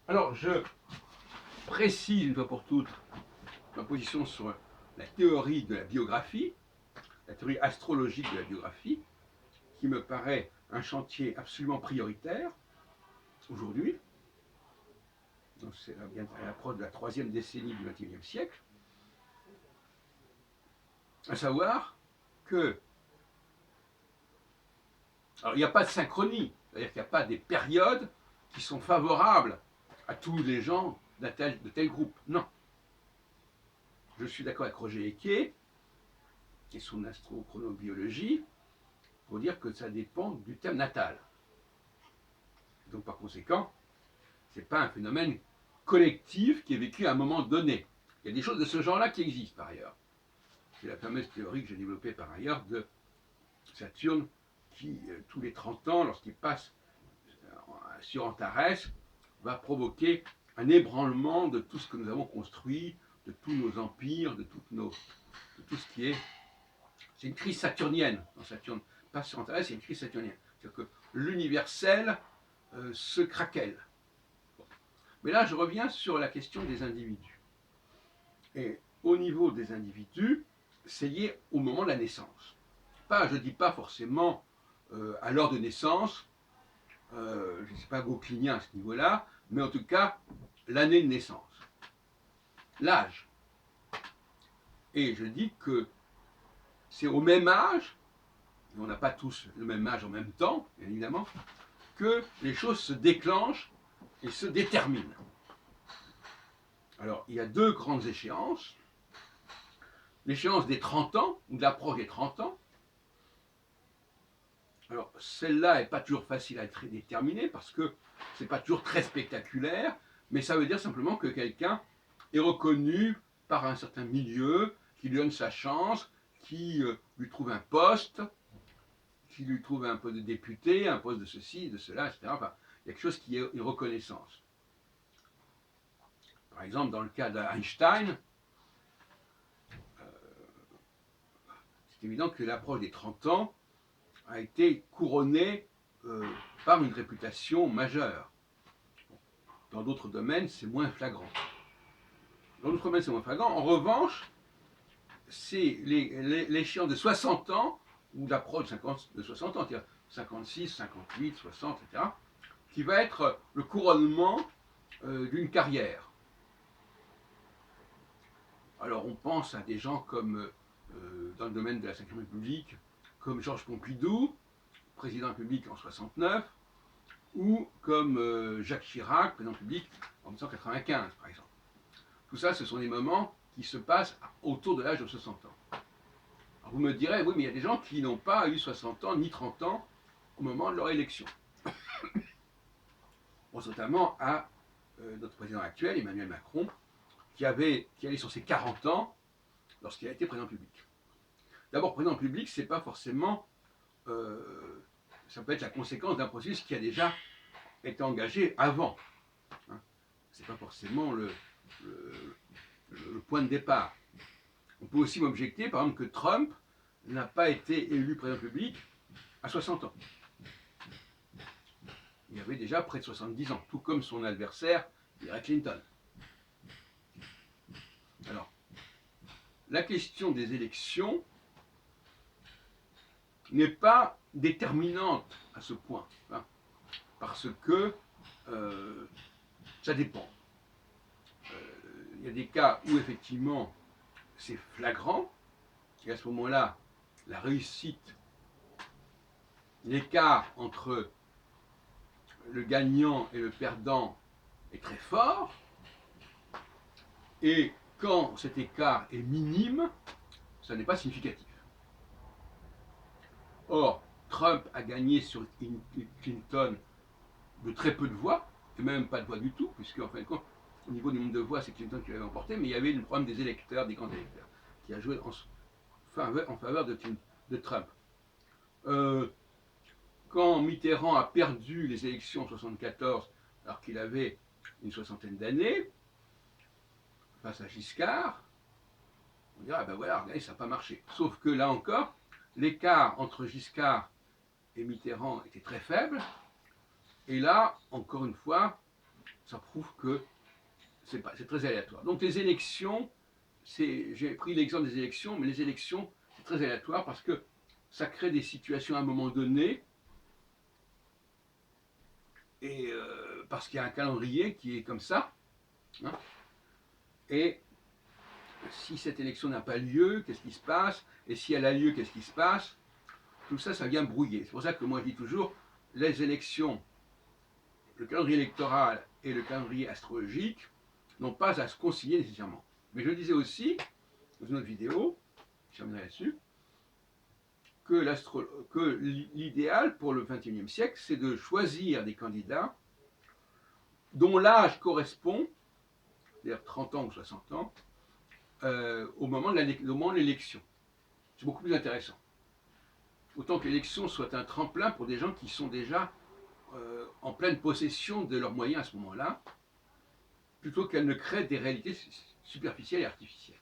Alors, je précise une fois pour toutes ma position sur la théorie de la biographie, la théorie astrologique de la biographie, qui me paraît un chantier absolument prioritaire aujourd'hui. Donc, c'est à l'approche de la troisième décennie du XXIe siècle. À savoir que. Alors, il n'y a pas de synchronie, c'est-à-dire qu'il n'y a pas des périodes qui sont favorables à tous les gens de tel groupe. Non. Je suis d'accord avec Roger Eke et son astrochronobiologie pour dire que ça dépend du thème natal. Donc par conséquent, ce n'est pas un phénomène collectif qui est vécu à un moment donné. Il y a des choses de ce genre-là qui existent par ailleurs. C'est la fameuse théorie que j'ai développée par ailleurs de Saturne qui, tous les 30 ans, lorsqu'il passe sur Antares, va provoquer un ébranlement de tout ce que nous avons construit, de tous nos empires, de tout ce qui est. C'est une crise saturnienne quand Saturne passe sur Antares, c'est une crise saturnienne. C'est-à-dire que l'universel se craquelle. Bon. Mais là, je reviens sur la question des individus. Et au niveau des individus, c'est lié au moment de la naissance. Je ne dis pas forcément à l'heure de naissance, je ne sais pas gauquelinien à ce niveau-là, mais en tout cas, l'année de naissance, l'âge. Et je dis que c'est au même âge, et on n'a pas tous le même âge en même temps, bien évidemment, que les choses se déclenchent et se déterminent. Alors, il y a deux grandes échéances. L'échéance des 30 ans, ou de l'approche des 30 ans. Alors, celle-là n'est pas toujours facile à être déterminée parce que ce n'est pas toujours très spectaculaire, mais ça veut dire simplement que quelqu'un est reconnu par un certain milieu, qui lui donne sa chance, qui lui trouve un poste, qui lui trouve un poste de député, un poste de ceci, de cela, etc. Enfin, il y a quelque chose qui est une reconnaissance. Par exemple, dans le cas d'Einstein, c'est évident que l'approche des 30 ans a été couronnée par une réputation majeure. Dans d'autres domaines, c'est moins flagrant. Dans d'autres domaines, c'est moins flagrant. En revanche, c'est l'échéance de 60 ans, ou l'approche de 60 ans, c'est-à-dire 56, 58, 60, etc., qui va être le couronnement d'une carrière. Alors on pense à des gens comme, dans le domaine de la Ve République, comme Georges Pompidou, président de la République en 69, ou comme Jacques Chirac, président de la République en 1995, par exemple. Tout ça, ce sont des moments qui se passent autour de l'âge de 60 ans. Alors vous me direz, oui, mais il y a des gens qui n'ont pas eu 60 ans ni 30 ans au moment de leur élection. On pense notamment à notre président actuel, Emmanuel Macron, qui allait sur ses 40 ans lorsqu'il a été président de la République. D'abord, président de la République, c'est pas forcément. Ça peut être la conséquence d'un processus qui a déjà été engagé avant. Hein. C'est pas forcément le point de départ. On peut aussi m'objecter, par exemple, que Trump n'a pas été élu président de la République à 60 ans. Il avait déjà près de 70 ans, tout comme son adversaire, Hillary Clinton. Alors, la question des élections n'est pas déterminante à ce point, hein, parce que ça dépend. Il y a des cas où effectivement c'est flagrant, et à ce moment-là, la réussite, l'écart entre le gagnant et le perdant est très fort, et quand cet écart est minime, ça n'est pas significatif. Or, Trump a gagné sur Clinton de très peu de voix, et même pas de voix du tout, puisque en fin de compte, au niveau du nombre de voix, c'est Clinton qui l'avait emporté, mais il y avait le problème des électeurs, des grands électeurs, qui a joué en faveur de Trump. Quand Mitterrand a perdu les élections en 1974, alors qu'il avait une soixantaine d'années, face à Giscard, on dirait, ah ben voilà, regardez, ça n'a pas marché. Sauf que là encore, l'écart entre Giscard et Mitterrand était très faible, et là, encore une fois, ça prouve que c'est très aléatoire. Donc les élections, j'ai pris l'exemple des élections, mais les élections, c'est très aléatoire parce que ça crée des situations à un moment donné, et parce qu'il y a un calendrier qui est comme ça, hein, et si cette élection n'a pas lieu, qu'est-ce qui se passe? Et si elle a lieu, qu'est-ce qui se passe? Tout ça, ça vient brouiller. C'est pour ça que moi je dis toujours, les élections, le calendrier électoral et le calendrier astrologique n'ont pas à se concilier nécessairement. Mais je disais aussi, dans une autre vidéo, je reviendrai là-dessus, que l'idéal pour le XXIe siècle, c'est de choisir des candidats dont l'âge correspond, c'est-à-dire 30 ans ou 60 ans, au moment de l'élection. C'est beaucoup plus intéressant. Autant que l'élection soit un tremplin pour des gens qui sont déjà en pleine possession de leurs moyens à ce moment-là, plutôt qu'elle ne crée des réalités superficielles et artificielles.